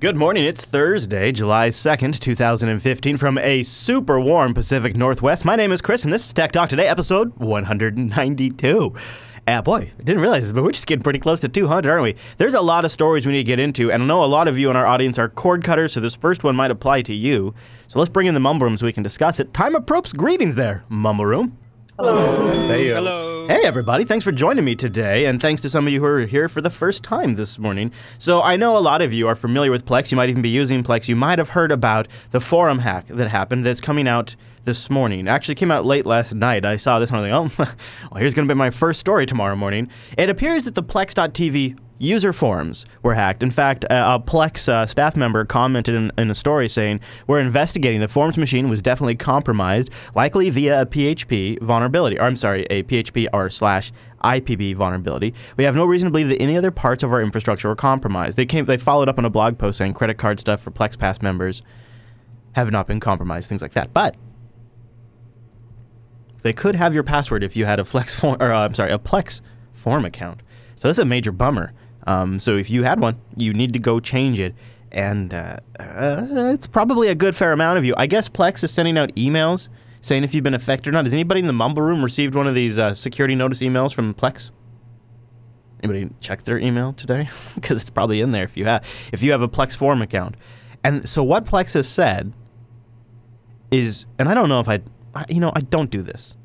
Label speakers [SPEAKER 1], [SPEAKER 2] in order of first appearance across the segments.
[SPEAKER 1] Good morning, it's Thursday, July 2nd, 2015, from a super warm Pacific Northwest. My name is Chris, and this is Tech Talk Today, episode 192. Boy, I didn't realize this, but we're just getting pretty close to 200, aren't we? There's a lot of stories we need to get into, and I know a lot of you in our audience are cord cutters, so this first one might apply to you. So let's bring in the Mumble Room so we can discuss it. Time appropriate greetings there, Mumble Room.
[SPEAKER 2] Hello.
[SPEAKER 3] Hey.
[SPEAKER 2] Hello.
[SPEAKER 1] Hey everybody, thanks for joining me today, and thanks to some of you who are here for the first time this morning. So I know a lot of you are familiar with Plex, you might even be using Plex, you might have heard about the forum hack that happened that's coming out this morning. It actually came out late last night. I saw this and I was like, oh, well, here's going to be my first story tomorrow morning. It appears that the Plex.tv user forums were hacked. In fact, a Plex staff member commented in a story saying, we're investigating. The forums machine was definitely compromised, likely via a PHP vulnerability, or I'm sorry, a PHP or / IPB vulnerability. We have no reason to believe that any other parts of our infrastructure were compromised. They followed up on a blog post saying credit card stuff for Plex Pass members have not been compromised, things like that. But they could have your password if you had a Plex forum account. So this is a major bummer. So if you had one, you need to go change it. And it's probably a good fair amount of you. I guess Plex is sending out emails saying if you've been affected or not. Has anybody in the Mumble Room received one of these security notice emails from Plex? Anybody check their email today? Because it's probably in there if you have a Plex forum account. And so what Plex has said is, and I don't know if I don't do this.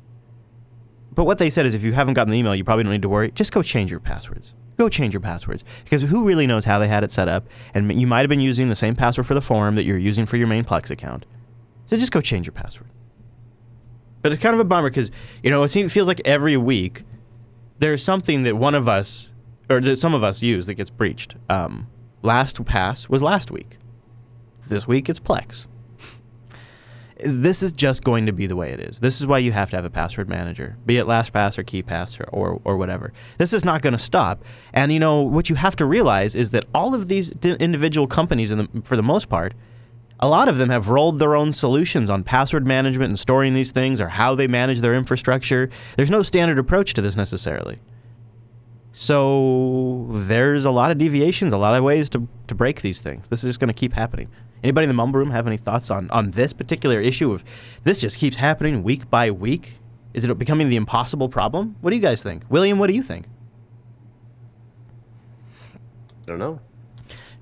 [SPEAKER 1] But what they said is if you haven't gotten the email, you probably don't need to worry. Just go change your passwords. Go change your passwords. Because who really knows how they had it set up? And you might have been using the same password for the forum that you're using for your main Plex account. So just go change your password. But it's kind of a bummer because, it feels like every week there's something that one of us, or that some of us use that gets breached. LastPass was last week. This week it's Plex. This is just going to be the way it is. This is why you have to have a password manager, be it LastPass or KeyPass or whatever. This is not going to stop. And what you have to realize is that all of these individual companies, for the most part, a lot of them have rolled their own solutions on password management and storing these things or how they manage their infrastructure. There's no standard approach to this necessarily. So there's a lot of deviations, a lot of ways to break these things. This is just going to keep happening. Anybody in the Mumble Room have any thoughts on this particular issue of this just keeps happening week by week? Is it becoming the impossible problem? What do you guys think? William, what do you think?
[SPEAKER 3] I don't know.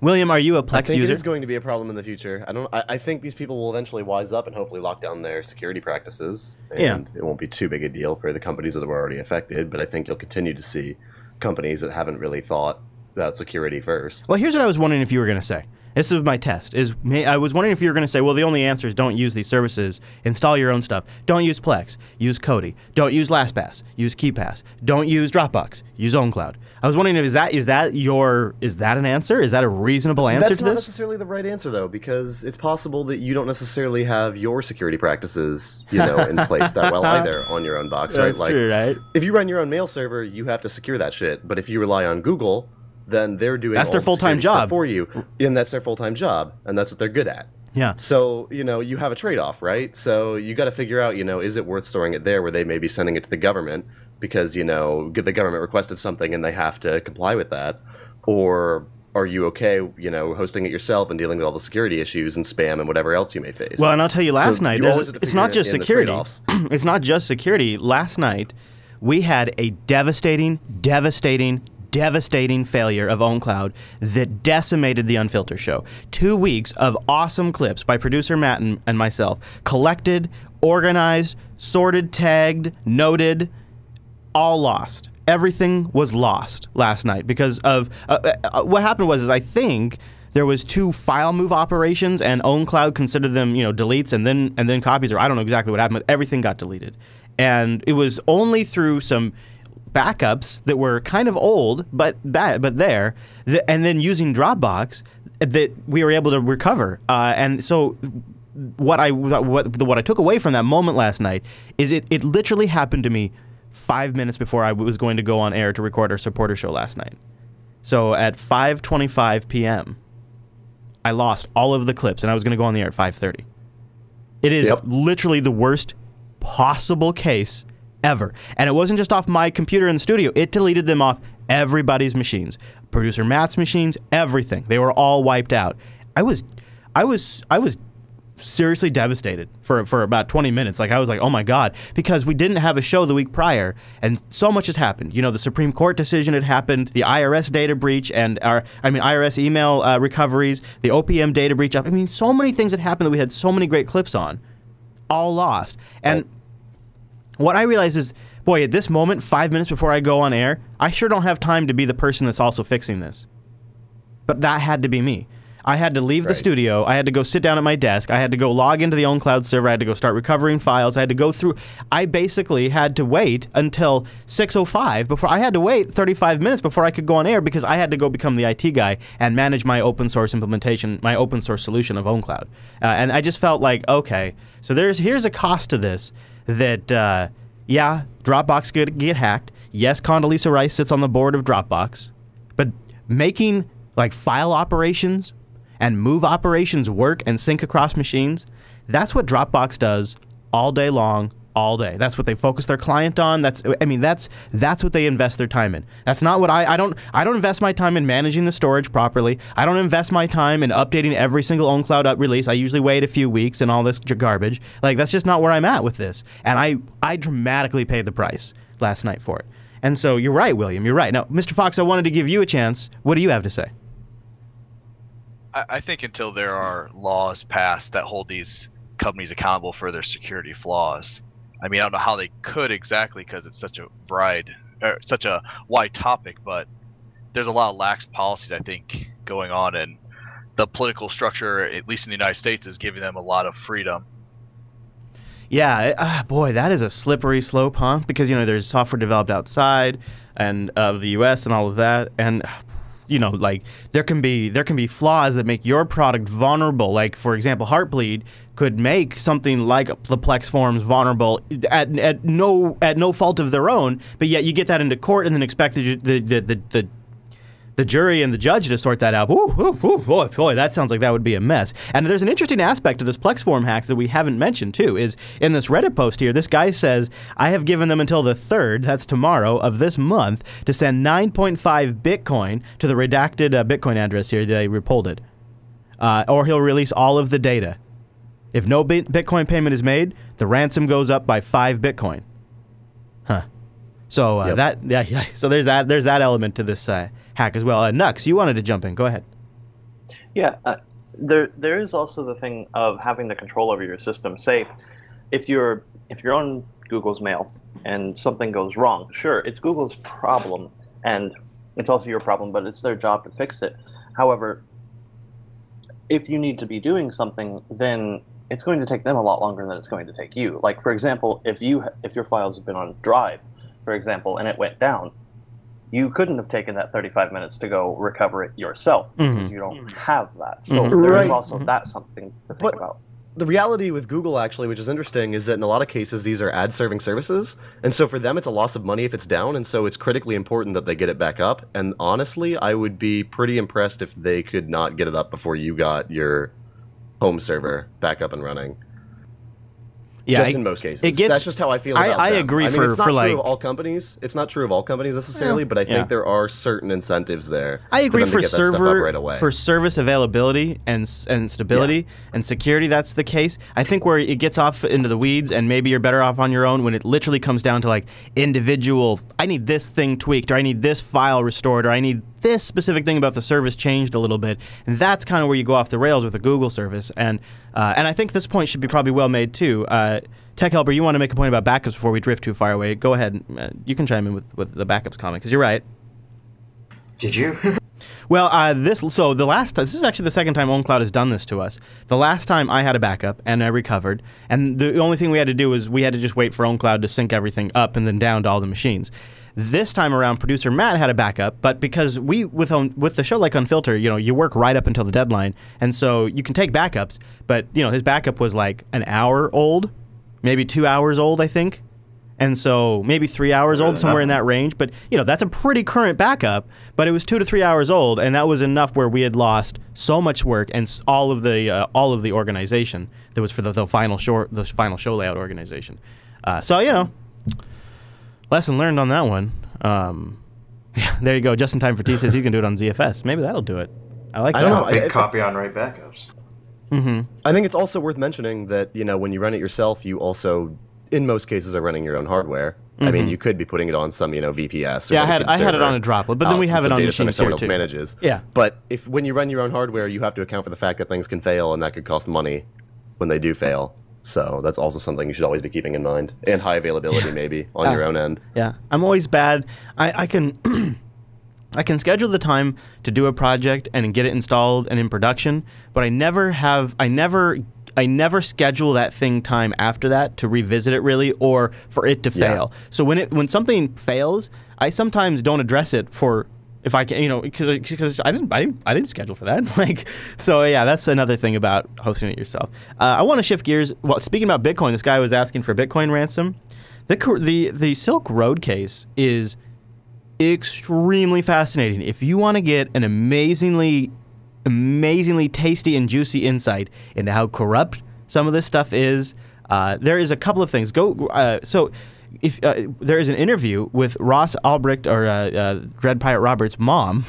[SPEAKER 1] William, are you a Plex
[SPEAKER 3] I think
[SPEAKER 1] user?
[SPEAKER 3] it is going to be a problem in the future. I think these people will eventually wise up and hopefully lock down their security practices. And it won't be too big a deal for the companies that were already affected, but I think you'll continue to see companies that haven't really thought about security first.
[SPEAKER 1] Well, here's what I was wondering if you were going to say. This is my test. I was wondering if you were going to say, well, the only answer is don't use these services. Install your own stuff. Don't use Plex. Use Kodi. Don't use LastPass. Use KeyPass. Don't use Dropbox. Use OwnCloud. I was wondering if is that an answer? Is that a reasonable answer to this?
[SPEAKER 3] That's not necessarily the right answer though, because it's possible that you don't necessarily have your security practices, in place that well either on your own box, right?
[SPEAKER 1] That's true, right?
[SPEAKER 3] If you run your own mail server, you have to secure that shit. But if you rely on Google, then they're doing
[SPEAKER 1] that's
[SPEAKER 3] all
[SPEAKER 1] their
[SPEAKER 3] the
[SPEAKER 1] full-time
[SPEAKER 3] security
[SPEAKER 1] job
[SPEAKER 3] stuff for you, and that's their full-time job, and that's what they're good at.
[SPEAKER 1] Yeah.
[SPEAKER 3] So, you have a trade-off, right? So you got to figure out, is it worth storing it there where they may be sending it to the government because, the government requested something and they have to comply with that? Or are you okay, hosting it yourself and dealing with all the security issues and spam and whatever else you may face?
[SPEAKER 1] Well, and I'll tell you, last night, it's not just security. It's not just security. Last night, we had a devastating failure of OwnCloud that decimated the Unfiltered show. 2 weeks of awesome clips by producer Matt and myself, collected, organized, sorted, tagged, noted, all lost. Everything was lost last night because of what happened was I think there was 2 file move operations and OwnCloud considered them deletes and then copies, or I don't know exactly what happened, but everything got deleted. And it was only through some backups that were kind of old, but and then using Dropbox that we were able to recover. And so what I took away from that moment last night is it literally happened to me 5 minutes before I was going to go on air to record our supporter show last night. So at 5:25 p.m., I lost all of the clips, and I was going to go on the air at 5:30. It is literally the worst possible case ever. And it wasn't just off my computer in the studio. It deleted them off everybody's machines. Producer Matt's machines, everything. They were all wiped out. I was seriously devastated for about 20 minutes. Like, I was like, oh my God, because we didn't have a show the week prior, and so much has happened. You know, the Supreme Court decision had happened, the IRS data breach, and IRS email recoveries, the OPM data breach. I mean, so many things had happened that we had so many great clips on, all lost. And what I realized is, boy, at this moment, 5 minutes before I go on air, I sure don't have time to be the person that's also fixing this. But that had to be me. I had to leave the studio. I had to go sit down at my desk. I had to go log into the OwnCloud server. I had to go start recovering files. I had to go through. I basically had to wait until 6:05 before. I had to wait 35 minutes before I could go on air because I had to go become the IT guy and manage my open source implementation, my open source solution of OwnCloud. And I just felt like, okay, so here's a cost to this that, yeah, Dropbox could get hacked. Yes, Condoleezza Rice sits on the board of Dropbox. But making like file operations and move operations work and sync across machines, that's what Dropbox does all day long, all day. That's what they focus their client on. That's what they invest their time in. That's not what I don't invest my time in managing the storage properly. I don't invest my time in updating every single OwnCloud release. I usually wait a few weeks and all this garbage. Like, that's just not where I'm at with this. And I dramatically paid the price last night for it. And so you're right, William. You're right. Now, Mr. Fox, I wanted to give you a chance. What do you have to say?
[SPEAKER 2] I think until there are laws passed that hold these companies accountable for their security flaws, I mean, I don't know how they could exactly because it's such a wide topic, but there's a lot of lax policies, I think, going on, and the political structure, at least in the United States, is giving them a lot of freedom.
[SPEAKER 1] Yeah, boy, that is a slippery slope, huh? Because, you know, there's software developed outside and of the U.S. and all of that, and you know, like there can be flaws that make your product vulnerable. Like, for example, Heartbleed could make something like the Plex forms vulnerable at no fault of their own, but yet you get that into court and then expect the jury and the judge to sort that out. Boy, that sounds like that would be a mess. And there's an interesting aspect to this Plex form hack that we haven't mentioned too, is in this Reddit post here, this guy says, I have given them until the 3rd, that's tomorrow, of this month, to send 9.5 Bitcoin to the redacted Bitcoin address here they repulled it. Or he'll release all of the data. If no Bitcoin payment is made, the ransom goes up by 5 Bitcoin. Huh. So so there's that element to this hack as well. Nux, you wanted to jump in. Go ahead.
[SPEAKER 4] Yeah, there is also the thing of having the control over your system. Say, if you're on Google's Mail and something goes wrong, sure, it's Google's problem and it's also your problem, but it's their job to fix it. However, if you need to be doing something, then it's going to take them a lot longer than it's going to take you. Like, for example, if your files have been on Drive, for example, and it went down, you couldn't have taken that 35 minutes to go recover it yourself because you don't have that. So there's also that something to think about.
[SPEAKER 3] The reality with Google, actually, which is interesting, is that in a lot of cases, these are ad-serving services. And so for them, it's a loss of money if it's down. And so it's critically important that they get it back up. And honestly, I would be pretty impressed if they could not get it up before you got your home server back up and running.
[SPEAKER 1] Yeah,
[SPEAKER 3] just in most cases. That's just how I feel about
[SPEAKER 1] I
[SPEAKER 3] them.
[SPEAKER 1] agree.
[SPEAKER 3] I mean, it's not
[SPEAKER 1] for
[SPEAKER 3] true
[SPEAKER 1] like
[SPEAKER 3] of all companies. It's not true of all companies necessarily, but I think there are certain incentives there.
[SPEAKER 1] I agree
[SPEAKER 3] for
[SPEAKER 1] service availability and stability and security. That's the case. I think where it gets off into the weeds and maybe you're better off on your own when it literally comes down to like individual. I need this thing tweaked, or I need this file restored, or I need this specific thing about the service changed a little bit, and that's kind of where you go off the rails with a Google service. And I think this point should be probably well made too. Tech Helper, you want to make a point about backups before we drift too far away? Go ahead. You can chime in with the backups comment because you're right.
[SPEAKER 5] Did you?
[SPEAKER 1] Well, this is actually the second time OwnCloud has done this to us. The last time I had a backup and I recovered, and the only thing we had to do was we had to just wait for OwnCloud to sync everything up and then down to all the machines. This time around, producer Matt had a backup, but because we with the show like Unfilter, you know, you work right up until the deadline, and so you can take backups. But you know, his backup was like an hour old, maybe 2 hours old, I think, and so maybe 3 hours old, somewhere in that range. But you know, that's a pretty current backup. But it was 2 to 3 hours old, and that was enough where we had lost so much work and all of the organization that was for the final show layout organization. So you know. Lesson learned on that one. Yeah, there you go. Just in time for T says he can do it on ZFS. Maybe that'll do it. I like
[SPEAKER 3] I
[SPEAKER 1] that.
[SPEAKER 3] don't know.
[SPEAKER 5] Big copy on write backups.
[SPEAKER 3] I think it's also worth mentioning that, when you run it yourself, you also, in most cases, are running your own hardware. I mean, you could be putting it on some, VPS. Or
[SPEAKER 1] Yeah, I had it on a droplet, but then we have it on machines here
[SPEAKER 3] else
[SPEAKER 1] too.
[SPEAKER 3] Manages.
[SPEAKER 1] Yeah.
[SPEAKER 3] But when you run your own hardware, you have to account for the fact that things can fail, and that could cost money when they do fail. So that's also something you should always be keeping in mind. And high availability, maybe, on your own end.
[SPEAKER 1] Yeah, I'm always bad. I can I can schedule the time to do a project and get it installed and in production, but I never schedule that thing time after that to revisit it really, or for it to fail. So when something fails, I sometimes don't address it for, if I can, because I didn't schedule for that. So yeah, that's another thing about hosting it yourself. I want to shift gears. Well, speaking about Bitcoin, this guy was asking for Bitcoin ransom. The Silk Road case is extremely fascinating. If you want to get an amazingly tasty and juicy insight into how corrupt some of this stuff is, there is a couple of things. If there is an interview with Ross Ulbricht or Dread Pirate Roberts' mom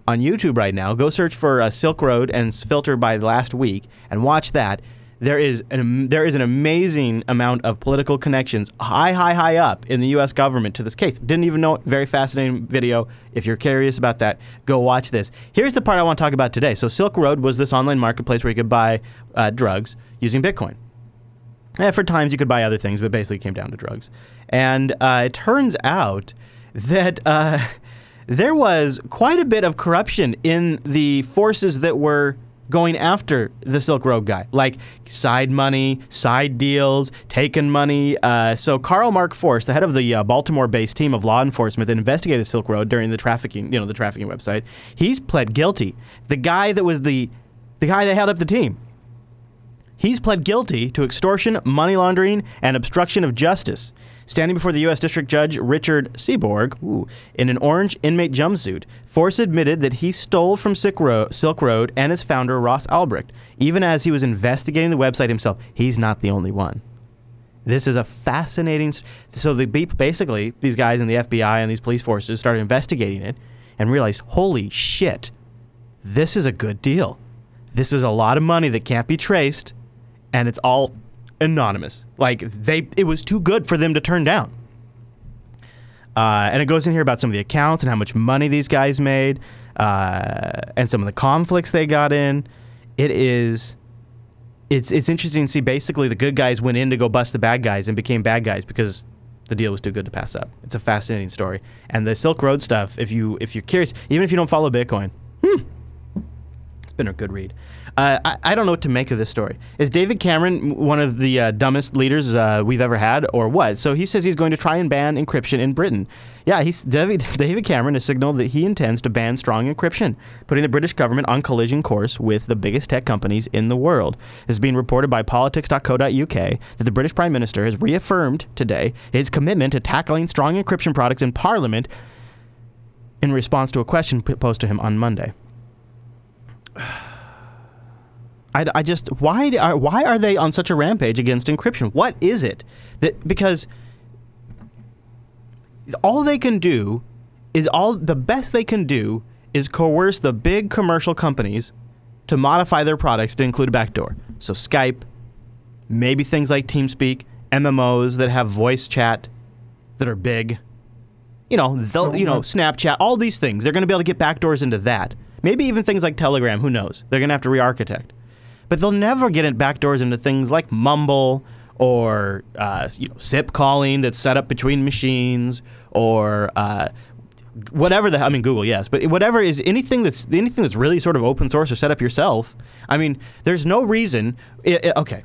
[SPEAKER 1] on YouTube right now. Go search for Silk Road and filter by last week and watch that. There is an amazing amount of political connections high up in the U.S. government to this case. Didn't even know it. Very fascinating video. If you're curious about that, go watch this. Here's the part I want to talk about today. So Silk Road was this online marketplace where you could buy drugs using Bitcoin. For times you could buy other things, but basically it came down to drugs. And it turns out that there was quite a bit of corruption in the forces that were going after the Silk Road guy, like side money, side deals, taken money. So Karl Mark Force, the head of the Baltimore-based team of law enforcement that investigated Silk Road during the trafficking website, he's pled guilty. The guy that was the guy that held up the team. He's pled guilty to extortion, money laundering, and obstruction of justice. Standing before the U.S. District Judge Richard Seaborg in an orange inmate jumpsuit, Force admitted that he stole from Silk Road and its founder, Ross Ulbricht, even as he was investigating the website himself. He's not the only one. This is a fascinating... So basically, these guys in the FBI and these police forces started investigating it and realized, holy shit, this is a good deal. This is a lot of money that can't be traced, and it's all anonymous. It was too good for them to turn down. And it goes in here about some of the accounts and how much money these guys made, and some of the conflicts they got in. It's interesting to see. Basically, the good guys went in to go bust the bad guys and became bad guys because the deal was too good to pass up. It's a fascinating story. And the Silk Road stuff, if you're curious, even if you don't follow Bitcoin, it's been a good read. I don't know what to make of this story. Is David Cameron one of the dumbest leaders we've ever had, or what? So he says he's going to try and ban encryption in Britain. Yeah, David Cameron has signaled that he intends to ban strong encryption, putting the British government on collision course with the biggest tech companies in the world. It's being reported by politics.co.uk that the British Prime Minister has reaffirmed today his commitment to tackling strong encryption products in Parliament in response to a question posed to him on Monday. Why are they on such a rampage against encryption? What is it because the best they can do is coerce the big commercial companies to modify their products to include a backdoor. So Skype, maybe things like TeamSpeak, MMOs that have voice chat that are big, Snapchat, all these things. They're going to be able to get backdoors into that. Maybe even things like Telegram, who knows? They're going to have to re-architect. But they'll never get backdoors into things like Mumble or SIP calling that's set up between machines, or whatever Google, yes, but whatever is anything that's really sort of open source or set up yourself. I mean, there's no reason. Okay,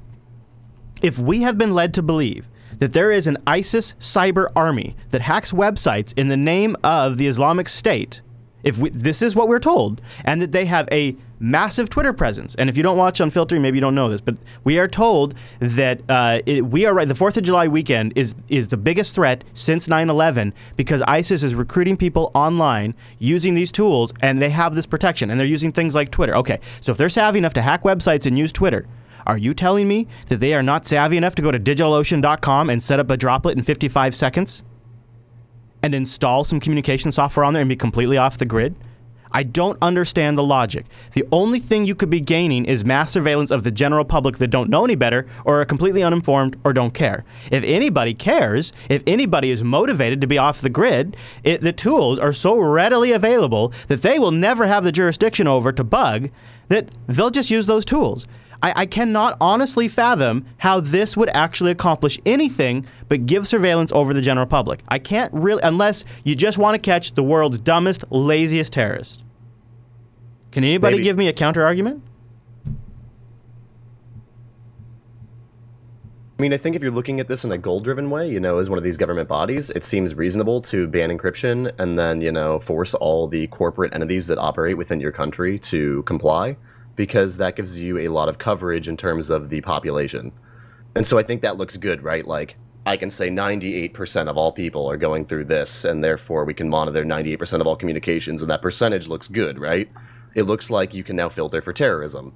[SPEAKER 1] if we have been led to believe that there is an ISIS cyber army that hacks websites in the name of the Islamic State, this is what we're told, and that they have a massive Twitter presence, and if you don't watch Unfiltered, maybe you don't know this, but we are told that we are right. The 4th of July weekend is the biggest threat since 9/11 because ISIS is recruiting people online using these tools, and they have this protection, and they're using things like Twitter. Okay, so if they're savvy enough to hack websites and use Twitter, are you telling me that they are not savvy enough to go to DigitalOcean.com and set up a droplet in 55 seconds? And install some communication software on there and be completely off the grid? I don't understand the logic. The only thing you could be gaining is mass surveillance of the general public that don't know any better or are completely uninformed or don't care. If anybody cares, if anybody is motivated to be off the grid, the tools are so readily available that they will never have the jurisdiction over to bug that they'll just use those tools. I cannot honestly fathom how this would actually accomplish anything but give surveillance over the general public. I can't really, unless you just want to catch the world's dumbest, laziest terrorist. Can anybody give me a counter-argument?
[SPEAKER 3] I mean, I think if you're looking at this in a goal-driven way, you know, as one of these government bodies, it seems reasonable to ban encryption and then, you know, force all the corporate entities that operate within your country to comply, because that gives you a lot of coverage in terms of the population. And so I think that looks good, right? Like, I can say 98% of all people are going through this, and therefore we can monitor 98% of all communications, and that percentage looks good, right? It looks like you can now filter for terrorism.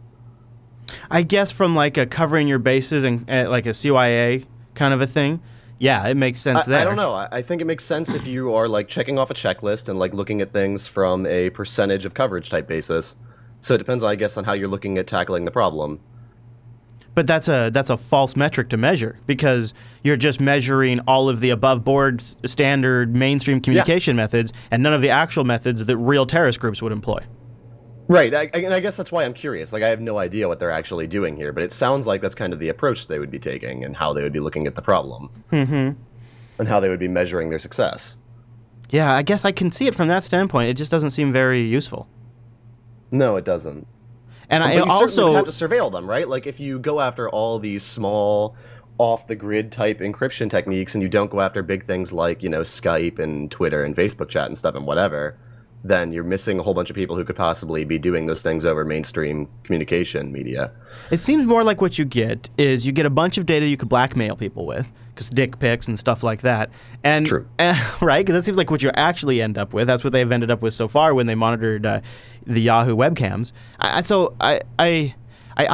[SPEAKER 1] I guess from like a covering your bases and like a CYA kind of a thing, yeah, it makes sense there.
[SPEAKER 3] I don't know. I think it makes sense if you are like checking off a checklist and like looking at things from a percentage of coverage type basis. So it depends, I guess, on how you're looking at tackling the problem.
[SPEAKER 1] But that's a false metric to measure, because you're just measuring all of the above board standard mainstream communication methods and none of the actual methods that real terrorist groups would employ.
[SPEAKER 3] Right, and I guess that's why I'm curious. Like, I have no idea what they're actually doing here, but it sounds like that's kind of the approach they would be taking and how they would be looking at the problem. Mm-hmm. And how they would be measuring their success.
[SPEAKER 1] Yeah, I guess I can see it from that standpoint. It just doesn't seem very useful.
[SPEAKER 3] No, it doesn't.
[SPEAKER 1] And
[SPEAKER 3] but
[SPEAKER 1] I
[SPEAKER 3] you
[SPEAKER 1] also
[SPEAKER 3] have to surveil them, right? Like, if you go after all these small, off-the-grid type encryption techniques and you don't go after big things like, you know, Skype and Twitter and Facebook chat and stuff and whatever, then you're missing a whole bunch of people who could possibly be doing those things over mainstream communication media.
[SPEAKER 1] It seems more like what you get is you get a bunch of data you could blackmail people with, because dick pics and stuff like that. And,
[SPEAKER 3] True.
[SPEAKER 1] Right? Because that seems like what you actually end up with. That's what they've ended up with so far when they monitored the Yahoo webcams. So I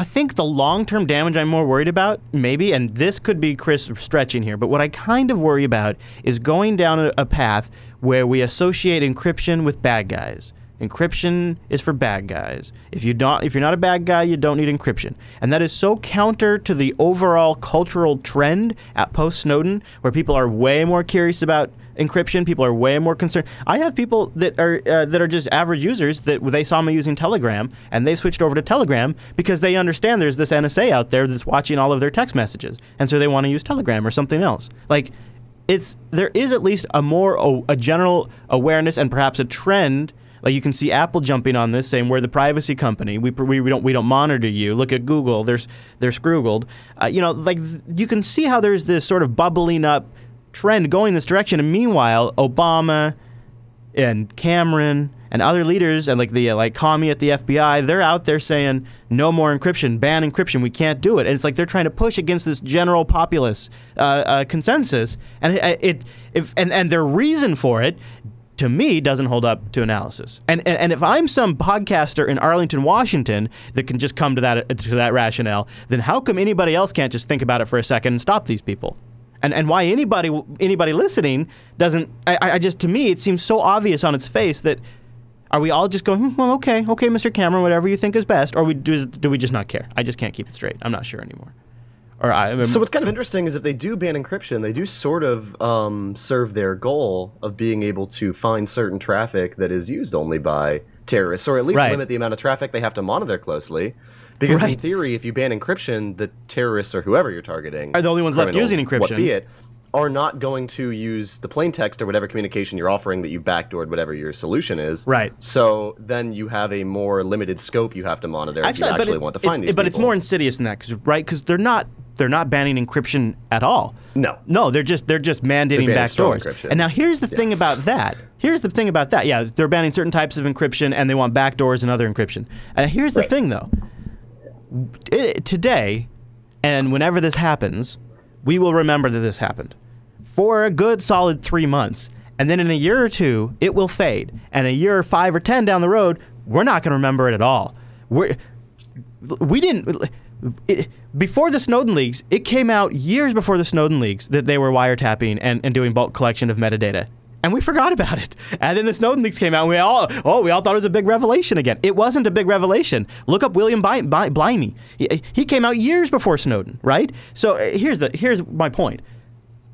[SPEAKER 1] think the long-term damage I'm more worried about, maybe, and this could be Chris stretching here, but what I kind of worry about is going down a path where we associate encryption with bad guys. Encryption is for bad guys. If you're not a bad guy, you don't need encryption. And that is so counter to the overall cultural trend at post-Snowden, where people are way more curious about encryption. People are way more concerned. I have people that are just average users that they saw me using Telegram, and they switched over to Telegram because they understand there's this NSA out there that's watching all of their text messages, and so they want to use Telegram or something else. Like, there is at least a general awareness and perhaps a trend. Like, you can see Apple jumping on this, saying we're the privacy company. We don't monitor you. Look at Google. They're scroogled. You know, like, you can see how there's this sort of bubbling up trend going this direction. And meanwhile, Obama and Cameron and other leaders and like Comey at the FBI, they're out there saying no more encryption, ban encryption. We can't do it. And it's like they're trying to push against this general populace consensus. And and their reason for it, to me, doesn't hold up to analysis. And if I'm some podcaster in Arlington, Washington that can just come to that rationale, then how come anybody else can't just think about it for a second and stop these people? And why anybody listening doesn't? To me, it seems so obvious on its face that are we all just going, well, okay, Mr. Cameron, whatever you think is best, or do we just not care? I just can't keep it straight. I'm not sure anymore.
[SPEAKER 3] So what's kind of interesting is if they do ban encryption, they do sort of serve their goal of being able to find certain traffic that is used only by terrorists, or at least limit the amount of traffic they have to monitor closely. Because in theory, if you ban encryption, the terrorists or whoever you're targeting
[SPEAKER 1] are the only ones left using encryption.
[SPEAKER 3] What be it, are not going to use the plain text or whatever communication you're offering that you backdoored whatever your solution is.
[SPEAKER 1] Right.
[SPEAKER 3] So then you have a more limited scope you have to monitor if you actually want to find these people.
[SPEAKER 1] But it's more insidious than that, because they're not banning encryption at all. No, they're just mandating backdoors. And now here's the thing about that. Yeah, they're banning certain types of encryption, and they want backdoors and other encryption. And here's the thing, though. Today, and whenever this happens, we will remember that this happened for a good solid 3 months. And then in a year or two, it will fade. And a year or 5 or 10 down the road, we're not going to remember it at all. Before the Snowden leaks, it came out years before the Snowden leaks that they were wiretapping and doing bulk collection of metadata. And we forgot about it. And then the Snowden leaks came out, and we all thought it was a big revelation again. It wasn't a big revelation. Look up William Blimey. He came out years before Snowden, right? So here's my point.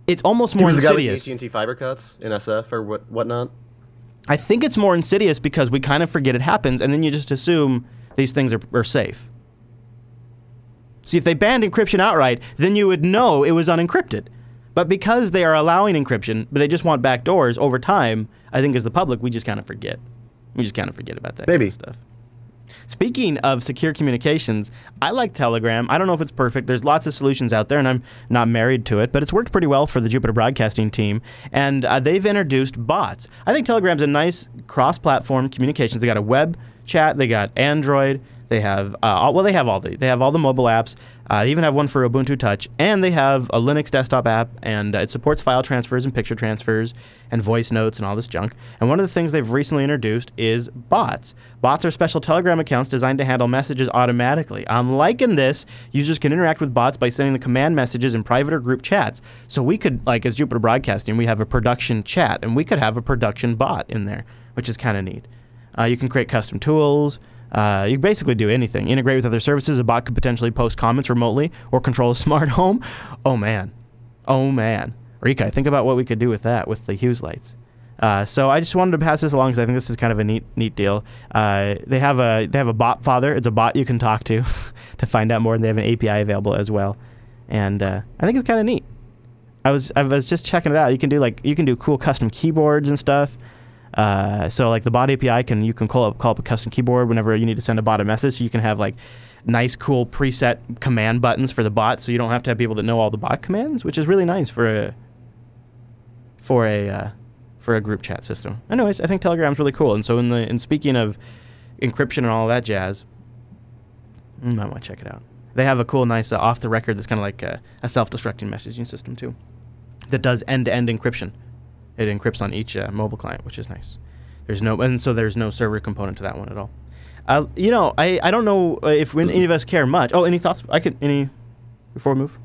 [SPEAKER 1] It's almost more insidious.
[SPEAKER 3] The AT&T fiber cuts in SF or whatnot.
[SPEAKER 1] I think it's more insidious because we kind of forget it happens, and then you just assume these things are safe. See, if they banned encryption outright, then you would know it was unencrypted. But because they are allowing encryption, but they just want backdoors over time, I think as the public, we just kind of forget. We just kind of forget about that kind of stuff. Speaking of secure communications, I like Telegram. I don't know if it's perfect. There's lots of solutions out there, and I'm not married to it, but it's worked pretty well for the Jupiter Broadcasting team, and they've introduced bots. I think Telegram's a nice cross-platform communications. They got a web chat, they got Android, they have all the mobile apps. They even have one for Ubuntu Touch, and they have a Linux desktop app, and it supports file transfers and picture transfers and voice notes and all this junk. And one of the things they've recently introduced is bots. Bots are special Telegram accounts designed to handle messages automatically. I'm liking this. Users can interact with bots by sending the command messages in private or group chats. So we could, like as Jupiter Broadcasting, we have a production chat, and we could have a production bot in there, which is kind of neat. You can create custom tools. You can basically do anything. Integrate with other services. A bot could potentially post comments remotely or control a smart home. Oh, man. Oh, man. Rika, think about what we could do with that, with the Hughes lights. So I just wanted to pass this along because I think this is kind of a neat deal. They have a bot father. It's a bot you can talk to to find out more, and they have an API available as well. And I think it's kind of neat. I was just checking it out. You can do cool custom keyboards and stuff. So like the bot API you can call up a custom keyboard whenever you need to send a bot a message. So you can have like nice, cool preset command buttons for the bot, so you don't have to have people that know all the bot commands, which is really nice for a group chat system. Anyways, I think Telegram's really cool. And so in speaking of encryption and all that jazz, you might want to check it out. They have a cool, nice off the record that's kind of like a self-destructing messaging system too, that does end-to-end encryption. It encrypts on each mobile client, which is nice. There's no server component to that one at all. I don't know if any of us care much. Oh, any thoughts? Before we move?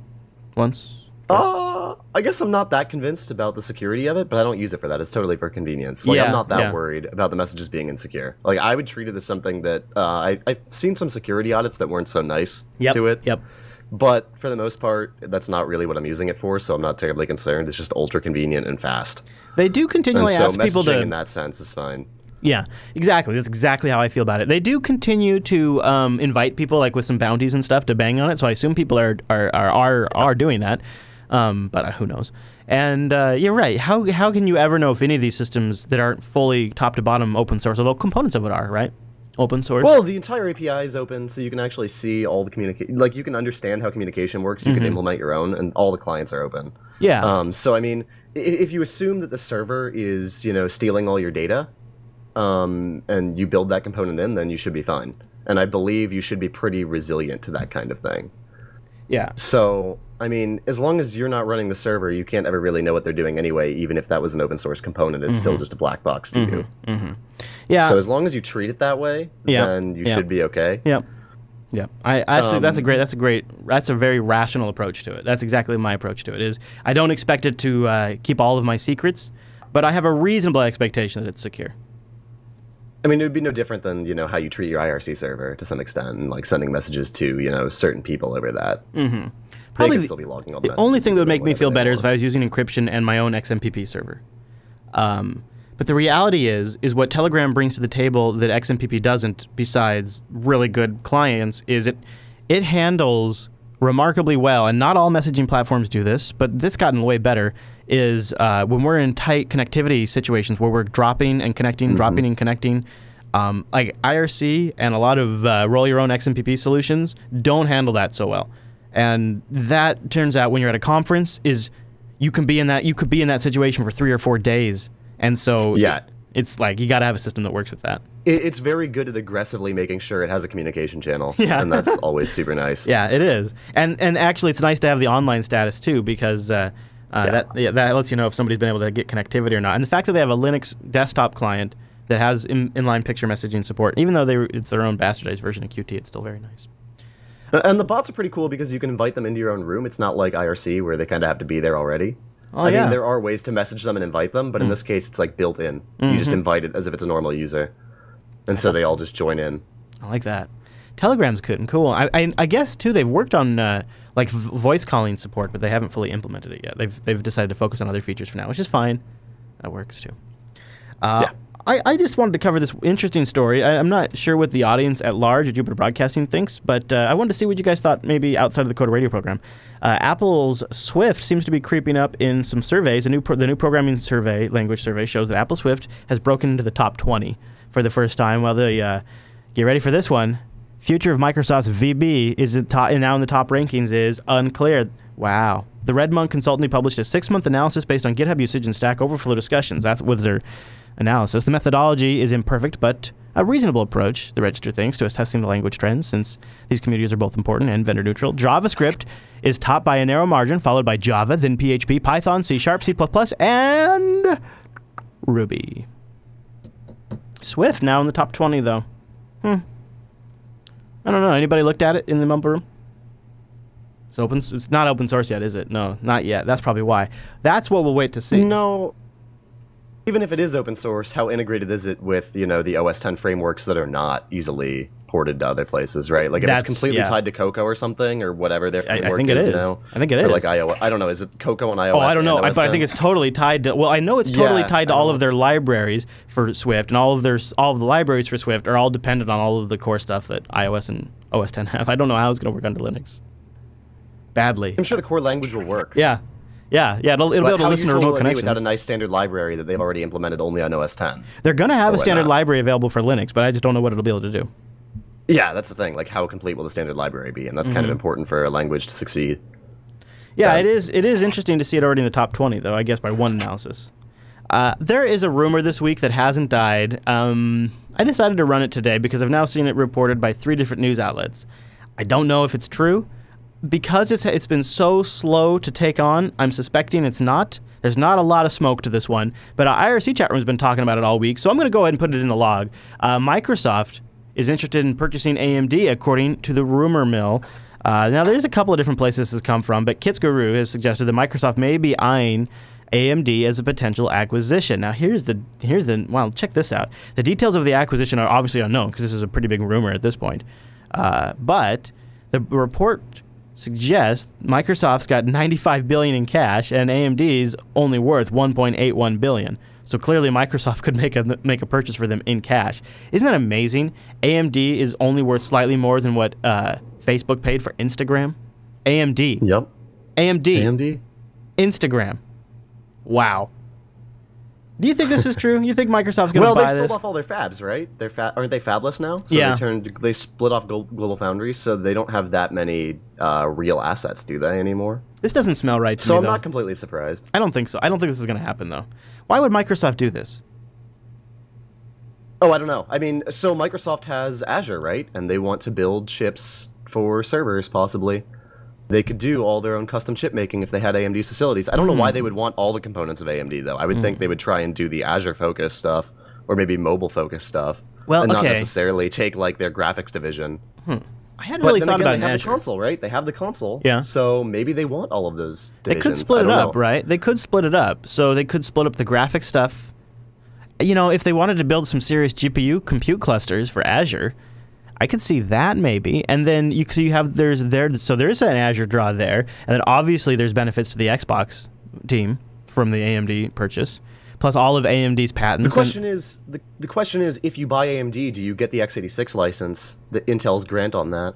[SPEAKER 3] I guess I'm not that convinced about the security of it, but I don't use it for that. It's totally for convenience. Like, I'm not that worried about the messages being insecure. Like, I would treat it as something that I've seen some security audits that weren't so nice to it.
[SPEAKER 1] Yep.
[SPEAKER 3] But for the most part, that's not really what I'm using it for, so I'm not terribly concerned. It's just ultra convenient and fast.
[SPEAKER 1] They do continually ask people to...
[SPEAKER 3] messaging in that sense is fine.
[SPEAKER 1] Yeah, exactly. That's exactly how I feel about it. They do continue to invite people, like with some bounties and stuff, to bang on it. So I assume people are doing that, but who knows? And you're right. How can you ever know if any of these systems that aren't fully top to bottom open source, although components of it are, right? Open source?
[SPEAKER 3] Well, the entire API is open, so you can actually see all the communication. Like, you can understand how communication works. You can implement your own, and all the clients are open.
[SPEAKER 1] Yeah.
[SPEAKER 3] So I mean, if you assume that the server is, stealing all your data, and you build that component in, then you should be fine. And I believe you should be pretty resilient to that kind of thing.
[SPEAKER 1] Yeah.
[SPEAKER 3] So, I mean, as long as you're not running the server, you can't ever really know what they're doing anyway, even if that was an open source component. It's still just a black box to you. Yeah. So as long as you treat it that way, then you should be okay.
[SPEAKER 1] Yep. Yeah, that's a very rational approach to it. That's exactly my approach to it. Is I don't expect it to keep all of my secrets, but I have a reasonable expectation that it's secure.
[SPEAKER 3] I mean, it would be no different than how you treat your IRC server to some extent, and like sending messages to certain people over that.
[SPEAKER 1] Probably
[SPEAKER 3] still be logging all the
[SPEAKER 1] only thing that would make me feel better is if I was using encryption and my own XMPP server. But the reality is what Telegram brings to the table that XMPP doesn't, besides really good clients, is it handles remarkably well, and not all messaging platforms do this, but this gotten way better, is when we're in tight connectivity situations where we're dropping and connecting, dropping and connecting, like IRC and a lot of roll your own XMPP solutions don't handle that so well. And that turns out when you're at a conference is you could be in that situation for 3 or 4 days. And so it's like you got to have a system that works with that.
[SPEAKER 3] It's very good at aggressively making sure it has a communication channel. Yeah. And that's always super nice.
[SPEAKER 1] Yeah, it is. And actually it's nice to have the online status too, because that lets you know if somebody's been able to get connectivity or not. And the fact that they have a Linux desktop client that has inline picture messaging support, even though it's their own bastardized version of Qt, it's still very nice.
[SPEAKER 3] And the bots are pretty cool because you can invite them into your own room. It's not like IRC where they kind of have to be there already. I mean, there are ways to message them and invite them, but in this case, it's like built in. You just invite it as if it's a normal user. And so they all just join in.
[SPEAKER 1] I like that. Telegram's good and cool. I guess, too, they've worked on like voice calling support, but they haven't fully implemented it yet. They've decided to focus on other features for now, which is fine. That works, too.
[SPEAKER 3] Yeah.
[SPEAKER 1] I just wanted to cover this interesting story. I'm not sure what the audience at large at Jupiter Broadcasting thinks, but I wanted to see what you guys thought maybe outside of the Coder Radio program. Apple's Swift seems to be creeping up in some surveys. The new programming survey, language survey, shows that Apple Swift has broken into the top 20 for the first time. Well, get ready for this one. Future of Microsoft's VB is now in the top rankings is unclear. Wow. The Red Monk Consultancy published a 6-month analysis based on GitHub usage and Stack Overflow discussions. That was their analysis. The methodology is imperfect, but a reasonable approach, the Register thinks, to assessing the language trends, since these communities are both important and vendor neutral. JavaScript is top by a narrow margin, followed by Java, then PHP, Python, C#, C++, and Ruby. Swift now in the top 20, though. I don't know. Anybody looked at it in the mumble room? It's not open source yet, is it? No, not yet. That's probably why. That's what we'll wait to see.
[SPEAKER 3] No. Even if it is open source, how integrated is it with, the OS X frameworks that are not easily ported to other places, right? Like if it's completely tied to Cocoa or something, or whatever their framework
[SPEAKER 1] I think it is.
[SPEAKER 3] now.
[SPEAKER 1] I think it is.
[SPEAKER 3] Or like iOS. I don't know. Is it Cocoa on iOS?
[SPEAKER 1] Oh, I don't know. But I think it's totally tied to. Well, I know it's totally tied to all of their libraries for Swift, and all of the libraries for Swift are all dependent on all of the core stuff that iOS and OS X have. I don't know how it's going to work under Linux. Badly.
[SPEAKER 3] I'm sure the core language will work.
[SPEAKER 1] Yeah. It'll be able to listen to remote connections
[SPEAKER 3] without a nice standard library that they've already implemented only on OS X.
[SPEAKER 1] They're going to have a standard library available for Linux, but I just don't know what it'll be able to do.
[SPEAKER 3] Yeah, that's the thing. Like, how complete will the standard library be? And that's kind of important for a language to succeed.
[SPEAKER 1] Yeah, it is interesting to see it already in the top 20, though, I guess, by one analysis. There is a rumor this week that hasn't died. I decided to run it today because I've now seen it reported by 3 different news outlets. I don't know if it's true. Because it's been so slow to take on, I'm suspecting it's not. There's not a lot of smoke to this one, but IRC chat room has been talking about it all week, so I'm going to go ahead and put it in the log. Microsoft is interested in purchasing AMD, according to the rumor mill. Now, there's a couple of different places this has come from, but Kit's Guru has suggested that Microsoft may be eyeing AMD as a potential acquisition. Now, well, check this out. The details of the acquisition are obviously unknown, because this is a pretty big rumor at this point. But the report suggests Microsoft's got $95 billion in cash and AMD's only worth $1.81 billion. So clearly Microsoft could make a purchase for them in cash. Isn't that amazing? AMD is only worth slightly more than what Facebook paid for Instagram. AMD.
[SPEAKER 3] Yep.
[SPEAKER 1] AMD. Instagram. Wow. Do you think this is true? You think Microsoft's going to buy this?
[SPEAKER 3] Well, they sold off all their fabs, right? Aren't they fabless now? So
[SPEAKER 1] yeah.
[SPEAKER 3] They split off Global Foundries, so they don't have that many real assets, do they, anymore?
[SPEAKER 1] This doesn't smell right to me,
[SPEAKER 3] So I'm
[SPEAKER 1] though.
[SPEAKER 3] not completely surprised.
[SPEAKER 1] I don't think so. I don't think this is going to happen, though. Why would Microsoft do this?
[SPEAKER 3] Oh, I don't know. I mean, so Microsoft has Azure, right? And they want to build chips for servers, possibly. They could do all their own custom chip making if they had AMD's facilities. I don't know why they would want all the components of AMD, though. I would think they would try and do the Azure-focused stuff, or maybe mobile-focused stuff, and not necessarily take, like, their graphics division.
[SPEAKER 1] I hadn't really thought about
[SPEAKER 3] Azure. They have
[SPEAKER 1] Azure.
[SPEAKER 3] the console, right? They have the console.
[SPEAKER 1] Yeah.
[SPEAKER 3] So maybe they want all of those divisions.
[SPEAKER 1] They could split it up, right? They could split it up. So they could split up the graphic stuff. If they wanted to build some serious GPU compute clusters for Azure, I could see that maybe, and then there's an Azure draw there, and then obviously there's benefits to the Xbox team from the AMD purchase, plus all of AMD's patents.
[SPEAKER 3] The question is, if you buy AMD, do you get the x86 license, the Intel's grant on that?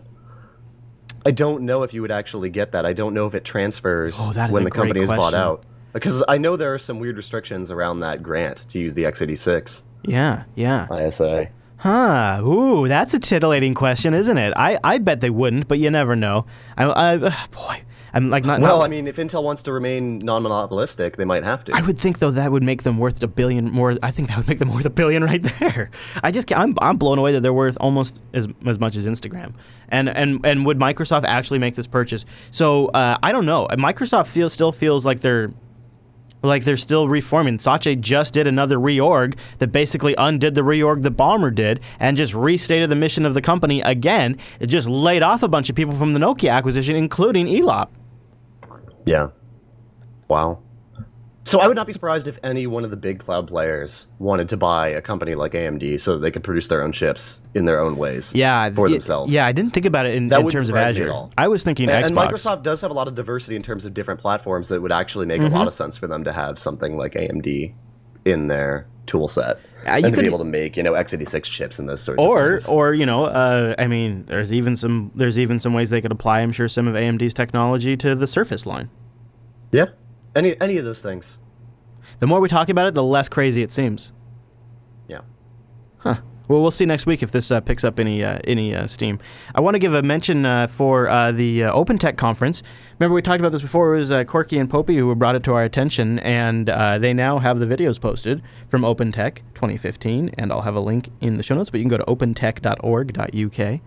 [SPEAKER 3] I don't know if you would actually get that. I don't know if it transfers when the company is bought out, because I know there are some weird restrictions around that grant to use the x86.
[SPEAKER 1] Yeah.
[SPEAKER 3] ISA.
[SPEAKER 1] Huh. Ooh, that's a titillating question, isn't it? I bet they wouldn't, but you never know. I'm like not.
[SPEAKER 3] Well, I mean, if Intel wants to remain non-monopolistic, they might have to.
[SPEAKER 1] I would think though that would make them worth $1 billion more. I think that would make them worth $1 billion right there. I'm blown away that they're worth almost as much as Instagram. And would Microsoft actually make this purchase? So I don't know. Microsoft still feels like they're still reforming. Satya just did another reorg that basically undid the reorg that Ballmer did and just restated the mission of the company again. It just laid off a bunch of people from the Nokia acquisition, including Elop.
[SPEAKER 3] Yeah. Wow. So I would not be surprised if any one of the big cloud players wanted to buy a company like AMD so they could produce their own chips in their own ways for themselves.
[SPEAKER 1] Yeah, I didn't think about it in terms of Azure. I was thinking Xbox.
[SPEAKER 3] And Microsoft does have a lot of diversity in terms of different platforms that would actually make a lot of sense for them to have something like AMD in their tool set. And to be able to make, x86 chips and those sorts of things.
[SPEAKER 1] Or I mean, there's even some ways they could apply, I'm sure, some of AMD's technology to the Surface line.
[SPEAKER 3] Yeah. Any of those things.
[SPEAKER 1] The more we talk about it, the less crazy it seems.
[SPEAKER 3] Yeah.
[SPEAKER 1] Huh. Well, we'll see next week if this picks up any steam. I want to give a mention for the Open Tech Conference. Remember, we talked about this before. It was Corky and Popey who brought it to our attention, and they now have the videos posted from Open Tech 2015, and I'll have a link in the show notes, but you can go to opentech.org.uk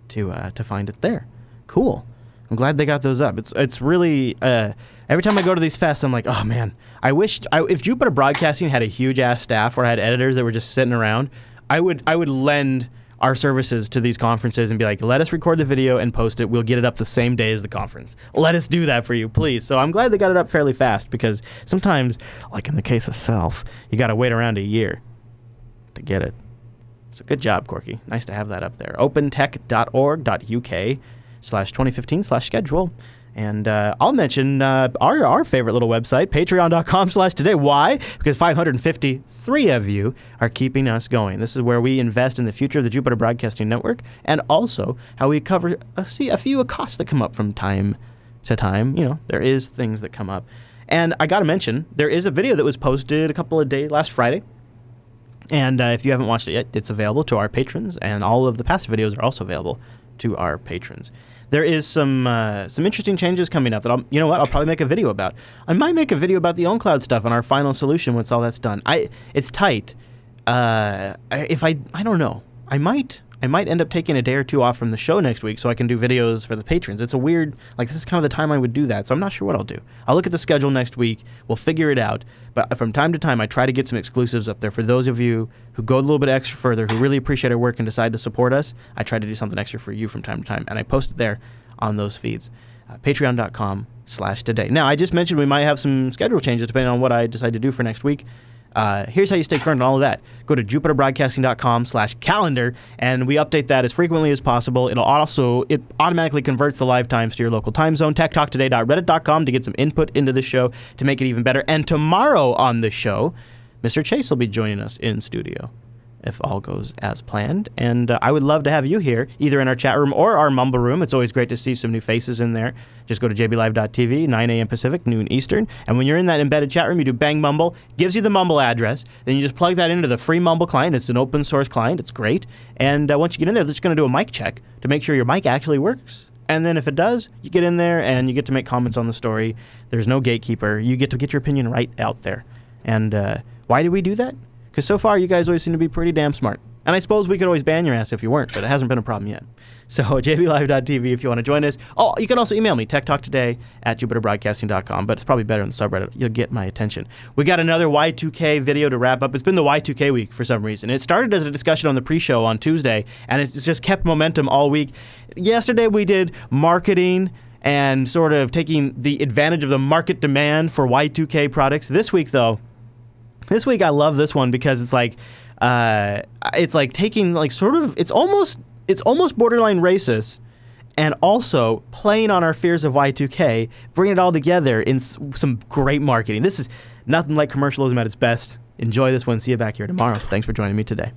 [SPEAKER 1] to find it there. Cool. I'm glad they got those up. It's really every time I go to these fests, I'm like, oh man, I wish if Jupiter Broadcasting had a huge ass staff or had editors that were just sitting around, I would lend our services to these conferences and be like, let us record the video and post it. We'll get it up the same day as the conference. Let us do that for you, please. So I'm glad they got it up fairly fast because sometimes, like in the case of Self, you got to wait around a year to get it. So good job, Corky. Nice to have that up there. opentech.org.uk/2015/schedule. And I'll mention our favorite little website, patreon.com/today. Why? Because 553 of you are keeping us going. This is where we invest in the future of the Jupiter Broadcasting Network and also how we cover a few costs that come up from time to time. There is things that come up. And I got to mention, there is a video that was posted a couple of days, last Friday. And if you haven't watched it yet, it's available to our patrons. And all of the past videos are also available to our patrons. There is some interesting changes coming up that I'll probably make a video about. I might make a video about the OwnCloud stuff and our final solution once all that's done. It's tight. I don't know. I might end up taking a day or two off from the show next week so I can do videos for the patrons. It's a weird, this is kind of the time I would do that, so I'm not sure what I'll do. I'll look at the schedule next week. We'll figure it out. But from time to time, I try to get some exclusives up there for those of you who go a little bit extra further, who really appreciate our work and decide to support us. I try to do something extra for you from time to time, and I post it there on those feeds. Patreon.com/today. Now, I just mentioned we might have some schedule changes depending on what I decide to do for next week. Here's how you stay current on all of that. Go to jupiterbroadcasting.com/calendar, and we update that as frequently as possible. It automatically converts the live times to your local time zone. techtalktoday.reddit.com to get some input into the show to make it even better. And tomorrow on the show, Mr. Chase will be joining us in studio, if all goes as planned. And I would love to have you here, either in our chat room or our Mumble room. It's always great to see some new faces in there. Just go to jblive.tv, 9 a.m. Pacific, noon Eastern. And when you're in that embedded chat room, you do bang Mumble, gives you the Mumble address. Then you just plug that into the free Mumble client. It's an open source client. It's great. And once you get in there, they're just going to do a mic check to make sure your mic actually works. And then if it does, you get in there and you get to make comments on the story. There's no gatekeeper. You get to get your opinion right out there. And why do we do that? Because so far, you guys always seem to be pretty damn smart. And I suppose we could always ban your ass if you weren't, but it hasn't been a problem yet. So jblive.tv if you want to join us. Oh, you can also email me, techtalktoday@jupiterbroadcasting.com, but it's probably better in the subreddit. You'll get my attention. We got another Y2K video to wrap up. It's been the Y2K week for some reason. It started as a discussion on the pre-show on Tuesday, and it's just kept momentum all week. Yesterday we did marketing and sort of taking the advantage of the market demand for Y2K products. This week, though, I love this one because it's like taking it's almost borderline racist, and also playing on our fears of Y2K, bringing it all together in some great marketing. This is nothing like commercialism at its best. Enjoy this one. See you back here tomorrow. Thanks for joining me today.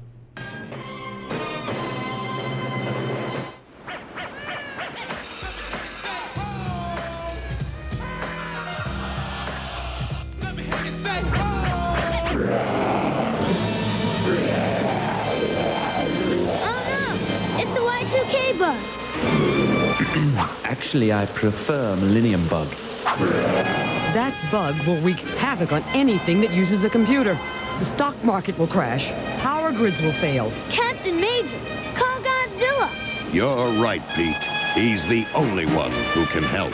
[SPEAKER 6] Actually, I prefer Millennium Bug.
[SPEAKER 7] That bug will wreak havoc on anything that uses a computer. The stock market will crash. Power grids will fail.
[SPEAKER 8] Captain Major, call Godzilla.
[SPEAKER 9] You're right, Pete. He's the only one who can help.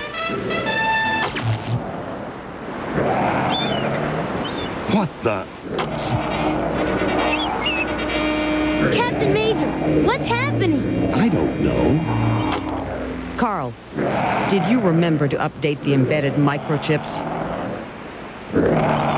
[SPEAKER 9] What the?
[SPEAKER 8] Captain Major, what's happening?
[SPEAKER 9] I don't know.
[SPEAKER 7] Carl, did you remember to update the embedded microchips?
[SPEAKER 10] Rawr.